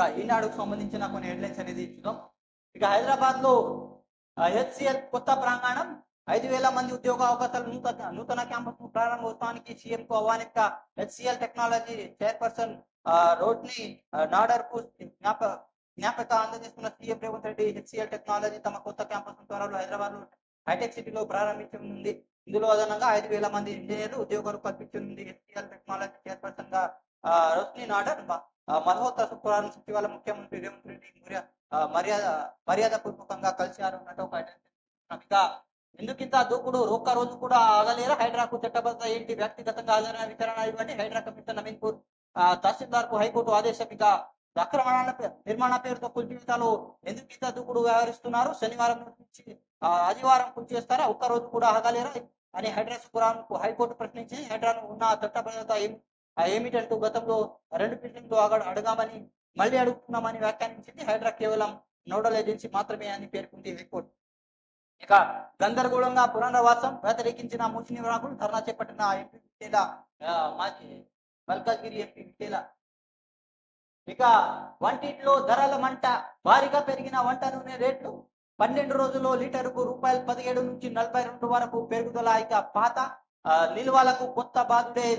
ఇక ఈనాడుకు సంబంధించిన కొన్ని హెడ్లైన్స్ అనేది చూద్దాం. ఇక హైదరాబాద్ లో హెచ్సిఎల్ కొత్త ప్రాంగణం 5,000 మంది ఉద్యోగ అవకాశాలు నూతన క్యాంపస్ ప్రారంభోత్సవానికి సీఎం కు ఆహ్వానిక HCL technology chairperson Roshni Nadar కు జ్ఞాపక అందజేస్తున్న CM Revanth Reddy. HCL technology తమ కొత్త క్యాంపస్ త్వరలో హైదరాబాద్ లో హైటెక్ సిటీలో ప్రారంభించనుంది. ఇందులో అదనంగా 5,000 మంది ఇంజనీర్లు ఉద్యోగాలు కల్పించనుంది. హెచ్సిఎల్ టెక్నాలజీ చైర్పర్సన్ గా రోష్ని నాడర్ మల్హోత్రా శుక్రవారం సచివాలయ ముఖ్యమంత్రి రేవంత్ రెడ్డి మర్యాద పూర్వకంగా కలిశారు అన్నట్టు ఒక ఇక ఎందుకింత దూకుడు ఒక్క రోజు కూడా ఆగలేరా హైడ్రాకు చట్టబద్ధ ఏంటి వ్యక్తిగతంగా ఆదరణ విచారణ ఇవ్వండి. హైడ్రా కమిషనర్ నవీన్పూర్ తహసీల్దార్ కు హైకోర్టు ఆదేశం. ఇక అక్రమ నిర్మాణ పేరుతో కూల్చివేతలు ఎందుకు ఇంత దూకుడు వ్యవహరిస్తున్నారు? శనివారం నుంచి ఆదివారం కూల్చేస్తారా? ఒక్క రోజు కూడా ఆగలేరా అని హైడ్రా శుక్రవారం హైకోర్టు ప్రశ్నించింది. హైడ్రాను ఉన్న చట్టబద్ధత ఏమిటంటూ గతంలో 2 పిటిషన్లు అడగామని మళ్ళీ అడుగుతున్నామని వ్యాఖ్యానించింది. హైడ్రా కేవలం నోడల్ ఏజెన్సీ మాత్రమే అని పేర్కొంది హైకోర్టు. ఇక గందరగోళంగా పునరావాసం వ్యతిరేకించిన ముస్లిం నాయకులు ధర్నా చేపట్టిన ఎంపీ విటేల మాజీ మల్కాజ్గిరి ఎంపీ విటేల. ఇక వంటింట్లో ధరల మంట, భారీగా పెరిగిన వంట నూనె రేట్లు 12 రోజుల్లో లీటరుకు రూపాయలు 17 నుంచి 42 వరకు పెరుగుదల. ఇక పాత నిల్వలకు కొత్త బాధుడే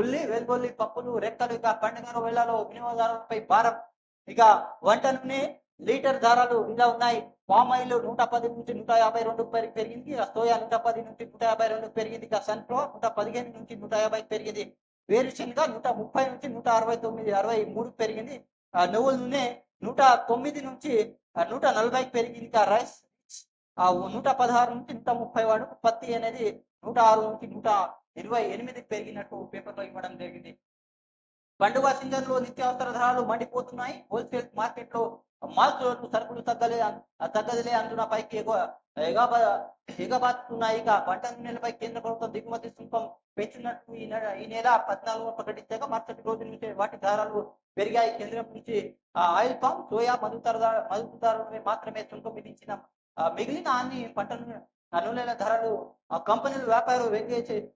ఉల్లి, వెల్లుల్లి, పప్పులు, రెక్కలు. ఇక పండుగ వేళలో వినియోగదారులపై భారం. ఇక వంట నూనె లీటర్ ధరలు ఇలా ఉన్నాయి. పామాయిల్ 110 నుంచి 152 పెరిగింది. సోయా 110 నుంచి 152 పెరిగింది. ఇక సన్ఫ్లవర్ 115 నుంచి 150 పెరిగింది. వేరుశనగ 130 నుంచి 163 పెరిగింది. నువ్వుల నూనె 109 నుంచి 140 పెరిగింది. ఇక రైస్ 116 నుంచి 130. పత్తి అనేది 106 నుంచి 128 పెరిగినట్టు పేపర్లో ఇవ్వడం జరిగింది. పండుగ సీజన్ లో నిత్యావసర ధరలు మండిపోతున్నాయి. హోల్సేల్ మార్కెట్ లో మాల్స్ సరుకులు తగ్గదిలే అందున పైకి ఎగబాతున్నాయి. ఇక పంట నూనెలపై కేంద్ర ప్రభుత్వం దిగుమతి సుంకం పెంచినట్టు ఈ నెల 14వ ప్రకటించగా మరుసటి రోజు నుంచి వాటి ధరలు పెరిగాయి. కేంద్రం నుంచి ఆయిల్ పామ్, సోయా, మదుపుదారులపై మాత్రమే సుంకం విధించిన మిగిలిన అన్ని పంట నూనెల ధరలు కంపెనీలు వ్యాపారులు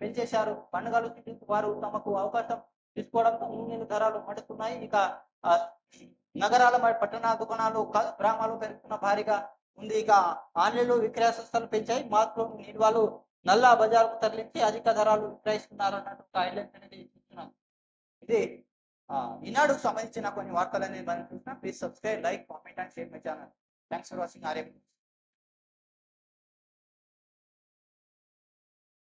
పెంచేశారు. పండుగలు వారు తమకు అవకాశం తీసుకోవడంతో నూనెల ధరలు మండుతున్నాయి. ఇక నగరాల పట్టణ దుకాణాలు గ్రామాలు పెరుగుతున్న భారీగా ఉంది. ఇక ఆన్లైన్లో విక్రయ సంస్థలు పెంచాయి. మార్పులు నిల్వలు నల్ల బజార్కు తరలించి అధిక ధరలు విక్రయిస్తున్నారు అన్నట్టు హైలైట్ అనేది చూస్తున్నాం. ఇది ఈనాడుకు సంబంధించిన కొన్ని వార్తలు అనేది మనం చూస్తున్నాం. Please subscribe, like, comment and share my channel. Thanks for watching.